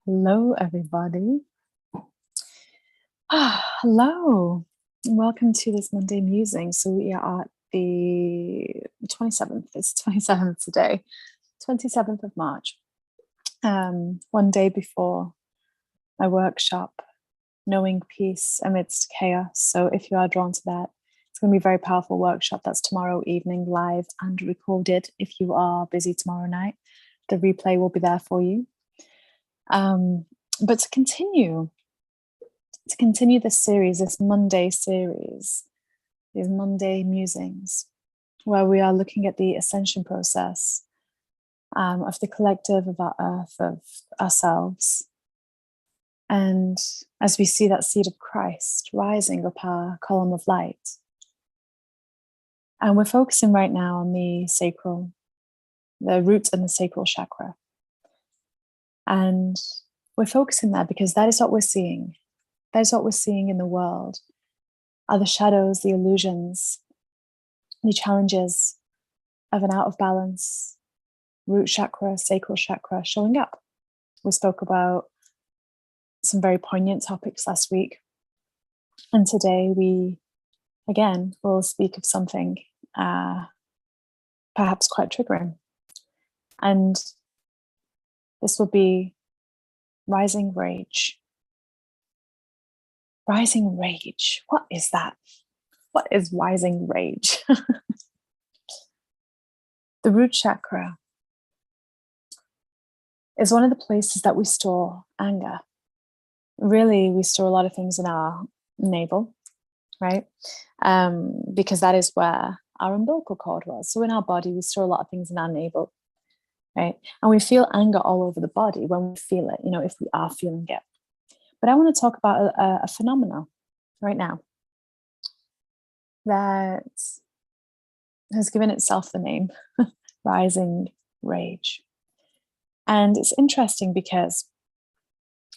Hello, everybody. Hello. Welcome to this Monday musing. So we are at the 27th. It's 27th today, 27th of March. One day before my workshop, Knowing Peace Amidst Chaos. So if you are drawn to that, it's going to be a very powerful workshop. That's tomorrow evening, live and recorded. If you are busy tomorrow night, the replay will be there for you. But to continue this series, this Monday series, these Monday musings, where we are looking at the ascension process of the collective, of our earth, of ourselves. And as we see that seed of Christ rising up our column of light. And we're focusing right now on the sacral, the root and the sacral chakra. And we're focusing there because that is what we're seeing. That is what we're seeing in the world, are the shadows, the illusions, the challenges of an out of balance root chakra, sacral chakra showing up. We spoke about some very poignant topics last week. And today we, again, will speak of something perhaps quite triggering. And this will be rising rage. Rising rage. What is that? What is rising rage? The root chakra is one of the places that we store anger. Really, we store a lot of things in our navel, right? Because that is where our umbilical cord was. So in our body, we store a lot of things in our navel, right? And we feel anger all over the body when we feel it, if we are feeling it. But I want to talk about a phenomenon right now that has given itself the name rising rage. And it's interesting because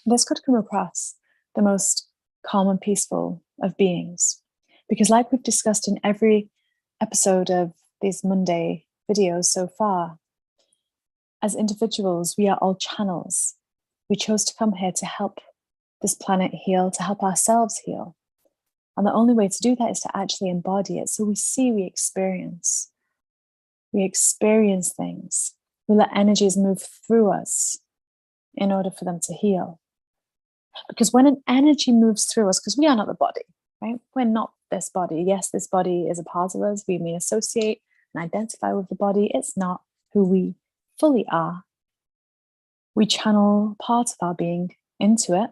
this could come across the most calm and peaceful of beings. Because like we've discussed in every episode of these Monday videos so far, as individuals, we are all channels. We chose to come here to help this planet heal, to help ourselves heal. And the only way to do that is to actually embody it. So we see, we experience things. We let energies move through us in order for them to heal. Because when an energy moves through us, because we are not the body, right? We're not this body. Yes, this body is a part of us. We may associate and identify with the body. It's not who we fully are. We channel part of our being into it.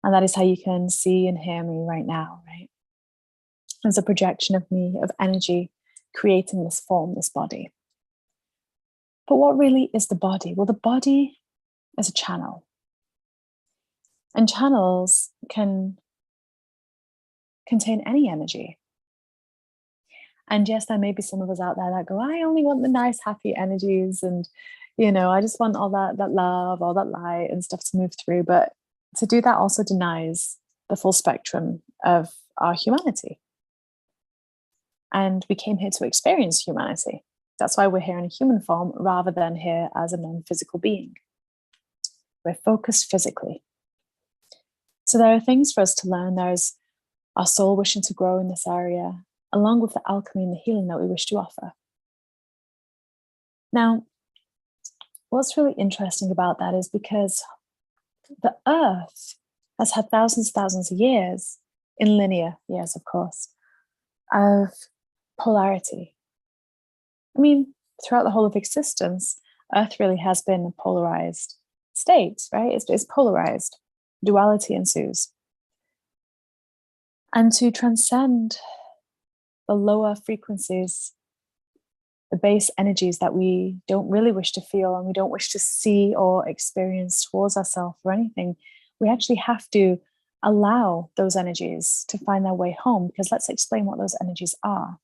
And that is how you can see and hear me right now, right? There's a projection of me, of energy, creating this form, this body. But what really is the body? Well, the body is a channel. And channels can contain any energy. And yes, there may be some of us out there that go, I only want the nice, happy energies. And, I just want all that love, all that light and stuff to move through. But to do that also denies the full spectrum of our humanity. And we came here to experience humanity. That's why we're here in a human form rather than here as a non-physical being. We're focused physically. So there are things for us to learn. There's our soul wishing to grow in this area, along with the alchemy and the healing that we wish to offer. Now, what's really interesting about that is because the earth has had thousands of years, in linear years, of course, of polarity. I mean, throughout the whole of existence, earth really has been a polarized state, right? It's polarized. Duality ensues. And to transcend the lower frequencies, the base energies that we don't really wish to feel and we don't wish to see or experience towards ourselves or anything, we actually have to allow those energies to find their way home, because let's explain what those energies are.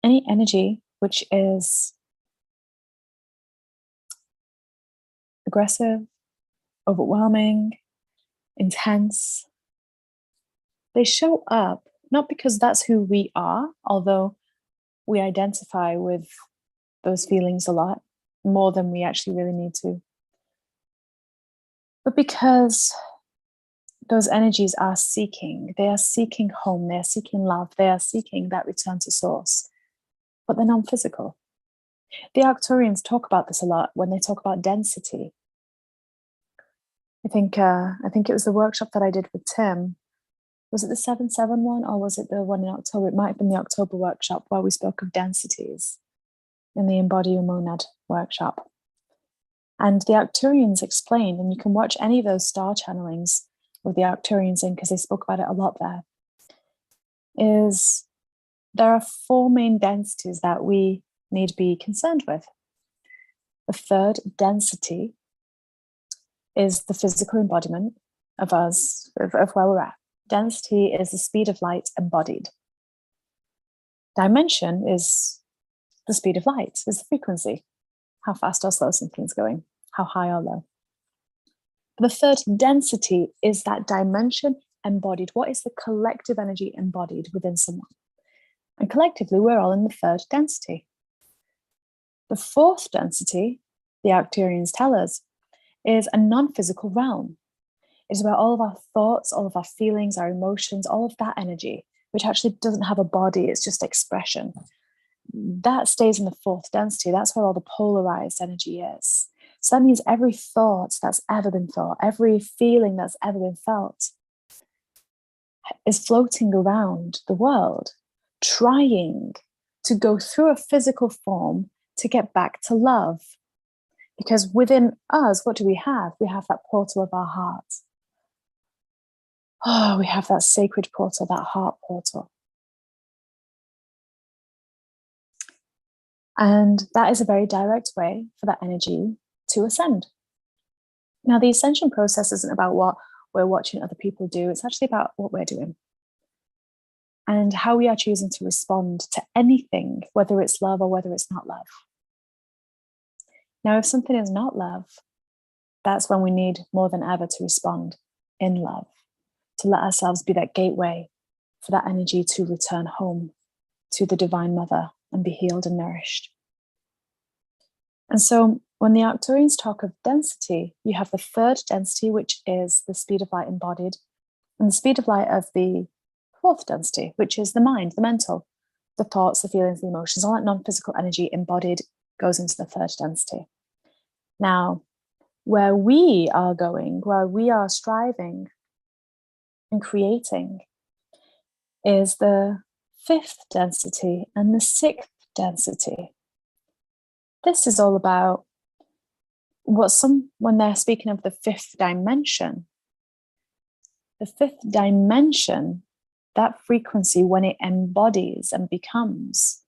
Any energy which is aggressive, overwhelming, intense, they show up not because that's who we are, although we identify with those feelings a lot, more than we actually really need to. But because those energies are seeking, they are seeking home, they are seeking love, they are seeking that return to source, but they're non-physical. The Arcturians talk about this a lot when they talk about density. I think it was the workshop that I did with Tim. Was it the 7-7 one, or was it the one in October? It might have been the October workshop where we spoke of densities in the Embody Your Monad workshop. And the Arcturians explained, and you can watch any of those star channelings with the Arcturians in, because they spoke about it a lot there, is there are 4 main densities that we need to be concerned with. The third density is the physical embodiment of us, of where we're at. Density is the speed of light embodied. Dimension is the speed of light, is the frequency. How fast or slow something's going, how high or low. The third density is that dimension embodied. What is the collective energy embodied within someone? And collectively, we're all in the third density. The fourth density, the Arcturians tell us, is a non-physical realm. It's where all of our thoughts, all of our feelings, our emotions, all of that energy, which actually doesn't have a body, it's just expression, that stays in the fourth density. That's where all the polarized energy is. So that means every thought that's ever been thought, every feeling that's ever been felt is floating around the world, trying to go through a physical form to get back to love. Because within us, what do we have? We have that portal of our heart. Oh, we have that sacred portal, that heart portal. And that is a very direct way for that energy to ascend. Now, the ascension process isn't about what we're watching other people do. It's actually about what we're doing and how we are choosing to respond to anything, whether it's love or whether it's not love. Now, if something is not love, that's when we need more than ever to respond in love, to let ourselves be that gateway for that energy to return home to the Divine Mother and be healed and nourished. And so when the Arcturians talk of density, you have the third density, which is the speed of light embodied, and the speed of light of the fourth density, which is the mind, the mental, the thoughts, the feelings, the emotions, all that non-physical energy embodied goes into the third density. Now, where we are going, where we are striving and creating, is the fifth density and the sixth density. This is all about when they're speaking of the fifth dimension, that frequency, when it embodies and becomes,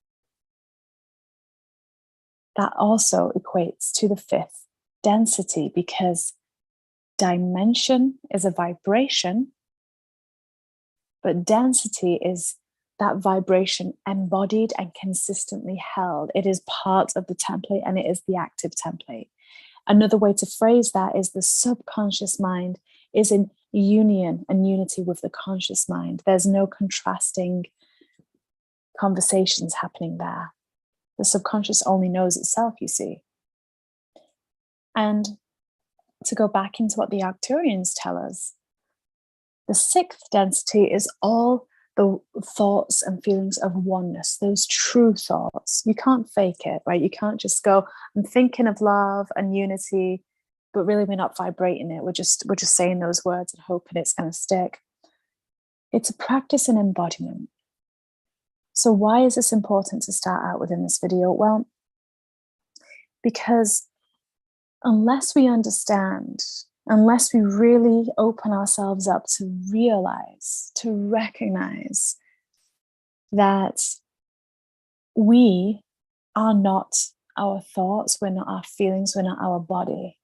that also equates to the fifth density, because dimension is a vibration, but density is that vibration embodied and consistently held. It is part of the template, and it is the active template. Another way to phrase that is the subconscious mind is in union and unity with the conscious mind. There's no contrasting conversations happening there. The subconscious only knows itself, you see. And to go back into what the Arcturians tell us, the sixth density is all the thoughts and feelings of oneness, those true thoughts. You can't fake it, right? You can't just go, I'm thinking of love and unity, but really we're not vibrating it. We're just saying those words and hoping it's going to stick. It's a practice in embodiment. So why is this important to start out within this video? Well, because unless we understand, unless we really open ourselves up to realize, to recognize that we are not our thoughts, we're not our feelings, we're not our body.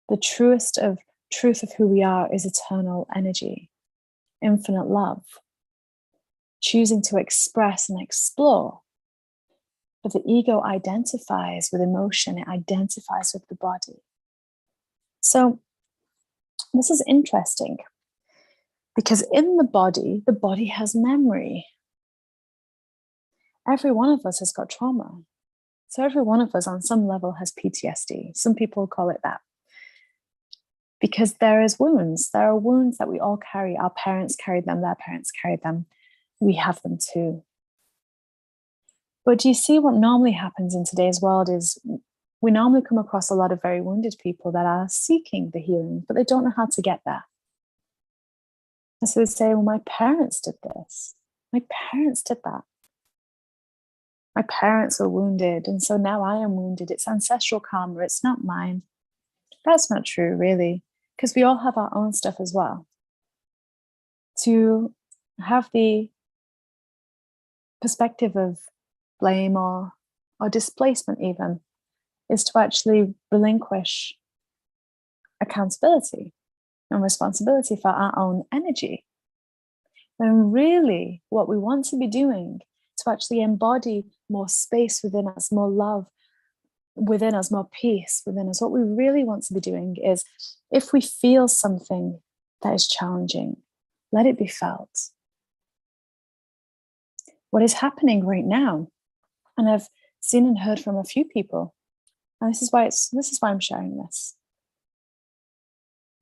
The truth of who we are is eternal energy, infinite love, choosing to express and explore. But the ego identifies with emotion, it identifies with the body. So this is interesting because in the body has memory. Every one of us has got trauma. So every one of us on some level has PTSD. Some people call it that. Because there are wounds that we all carry. Our parents carried them, their parents carried them. We have them too. But do you see what normally happens in today's world is we normally come across a lot of very wounded people that are seeking the healing, but they don't know how to get there. And so they say, well, my parents did this. My parents did that. My parents were wounded, and so now I am wounded. It's ancestral karma, it's not mine. That's not true, really, because we all have our own stuff as well. To have the perspective of blame or displacement even is to actually relinquish accountability and responsibility for our own energy. When really what we want to be doing to actually embody more space within us, more love within us, more peace within us, what we really want to be doing is, if we feel something that is challenging, let it be felt. What is happening right now, and I've seen and heard from a few people, and this is why I'm sharing this.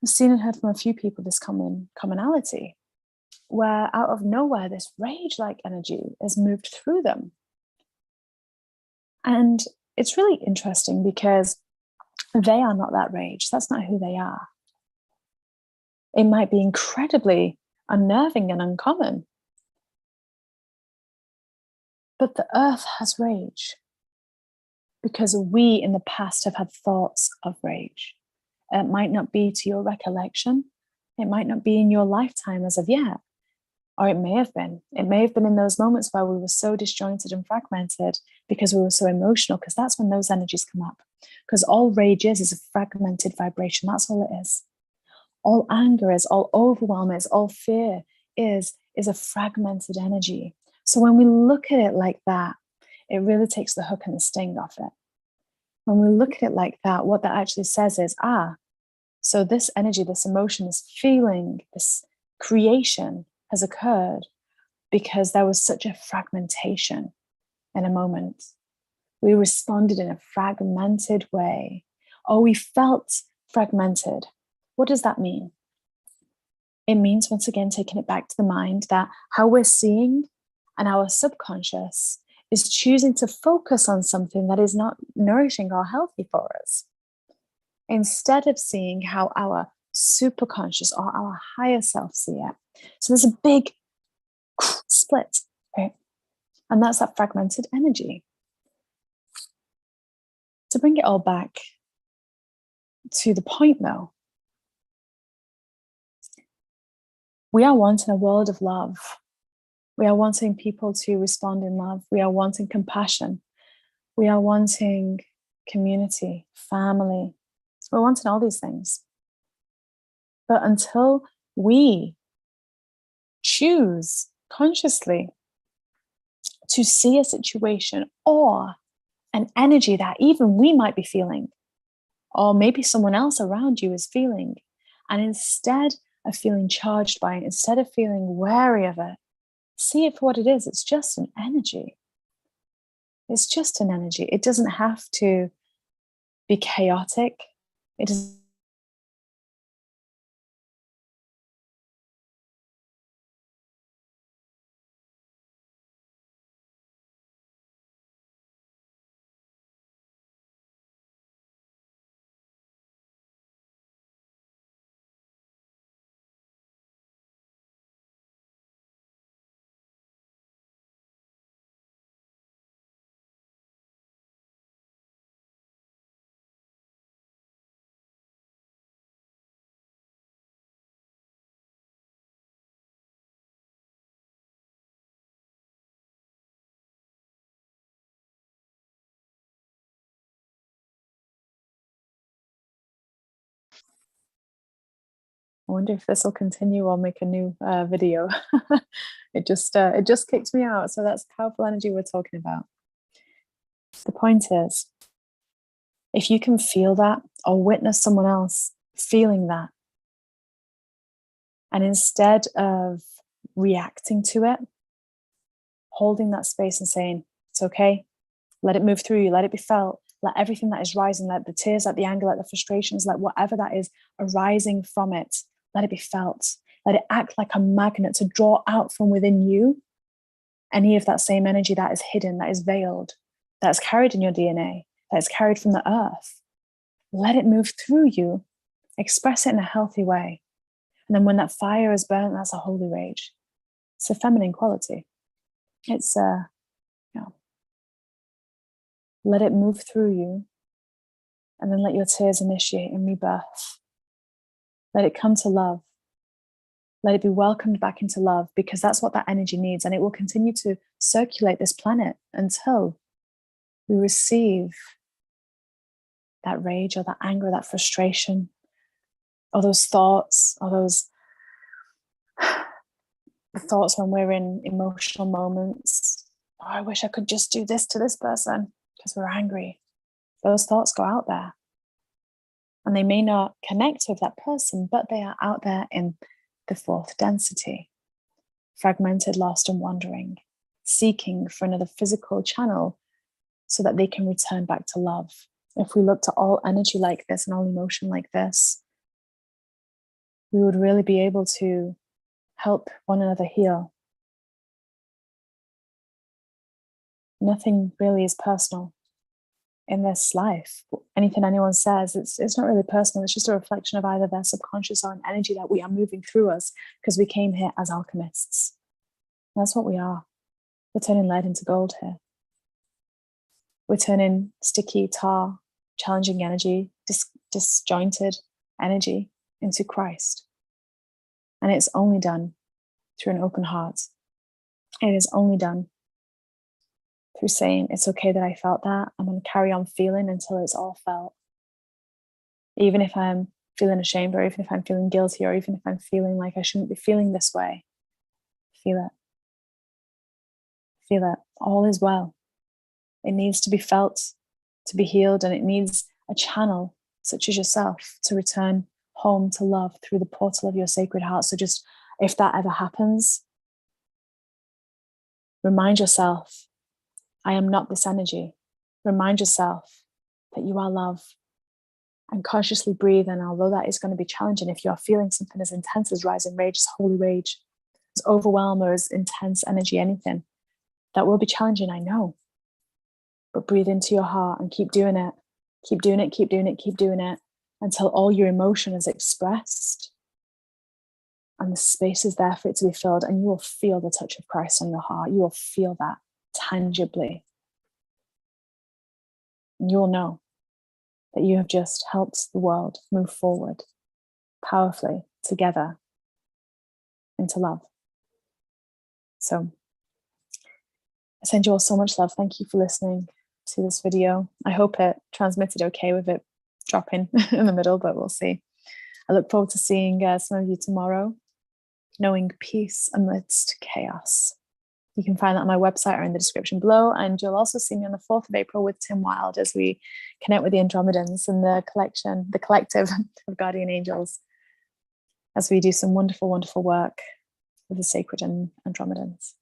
I've seen and heard from a few people this commonality, where out of nowhere, this rage-like energy has moved through them. And it's really interesting because they are not that rage. That's not who they are. It might be incredibly unnerving and uncommon. But the earth has rage because we in the past have had thoughts of rage. It might not be to your recollection. It might not be in your lifetime as of yet. Or it may have been. It may have been in those moments where we were so disjointed and fragmented because we were so emotional, because that's when those energies come up. Because all rage is a fragmented vibration. That's all it is. All anger is, all overwhelm is, all fear is a fragmented energy. So when we look at it like that, it really takes the hook and the sting off it. When we look at it like that, what that actually says is, so this energy, this emotion, this feeling, this creation has occurred because there was such a fragmentation in a moment. We responded in a fragmented way, or we felt fragmented. What does that mean? It means, once again, taking it back to the mind, that how we're seeing and our subconscious is choosing to focus on something that is not nourishing or healthy for us, instead of seeing how our superconscious or our higher self see it. So there's a big split, right? And that's that fragmented energy. To bring it all back to the point, though, we are wanting a world of love. We are wanting people to respond in love. We are wanting compassion. We are wanting community, family. We're wanting all these things. But until we choose consciously to see a situation or an energy that even we might be feeling, or maybe someone else around you is feeling, and instead of feeling charged by it, instead of feeling wary of it, see it for what it is. It's just an energy. It's just an energy. It doesn't have to be chaotic. It doesn't. I wonder if this will continue or make a new video. It just kicked me out. So that's powerful energy we're talking about. The point is, if you can feel that or witness someone else feeling that, and instead of reacting to it, holding that space and saying, it's okay, let it move through you, let it be felt, Let everything that is rising, let the tears, let the anger, let the frustrations, let whatever that is arising from it, let it be felt. Let it act like a magnet to draw out from within you any of that same energy that is hidden, that is veiled, that is carried in your DNA, that is carried from the earth. Let it move through you. Express it in a healthy way. And then when that fire is burnt, that's a holy rage. It's a feminine quality. It's let it move through you, and then let your tears initiate and rebirth. Let it come to love. Let it be welcomed back into love, because that's what that energy needs. And it will continue to circulate this planet until we receive that rage or that anger, or that frustration, or those thoughts, or those thoughts when we're in emotional moments. Oh, I wish I could just do this to this person, because we're angry. Those thoughts go out there. And they may not connect with that person, but they are out there in the fourth density, fragmented, lost, and wandering, seeking for another physical channel so that they can return back to love. If we looked at all energy like this and all emotion like this, we would really be able to help one another heal. Nothing really is personal in this life. Anything anyone says, it's not really personal. It's just a reflection of either their subconscious or an energy that we are moving through us, because we came here as alchemists. That's what we are. We're turning lead into gold here. We're turning sticky, tar, challenging energy, disjointed energy into Christ. And it's only done through an open heart. It is only done through saying, it's okay that I felt that. I'm going to carry on feeling until it's all felt. Even if I'm feeling ashamed, or even if I'm feeling guilty, or even if I'm feeling like I shouldn't be feeling this way, feel it. Feel it. All is well. It needs to be felt, to be healed, and it needs a channel such as yourself to return home to love through the portal of your sacred heart. So just, if that ever happens, remind yourself, I am not this energy. Remind yourself that you are love, and consciously breathe. And although that is going to be challenging, if you are feeling something as intense as rising rage, as holy rage, as overwhelm, or as intense energy, anything, that will be challenging, I know. But breathe into your heart and keep doing it. Keep doing it, keep doing it, keep doing it, until all your emotion is expressed and the space is there for it to be filled, and you will feel the touch of Christ on your heart. You will feel that tangibly. And you will know that you have just helped the world move forward powerfully together into love. So I send you all so much love. Thank you for listening to this video. I hope it transmitted okay with it dropping in the middle, but we'll see. I look forward to seeing some of you tomorrow. Knowing peace amidst chaos. You can find that on my website or in the description below. And you'll also see me on the 4th of April with Tim Wilde as we connect with the Andromedans and the collective of guardian angels, as we do some wonderful, wonderful work with the sacred Andromedans.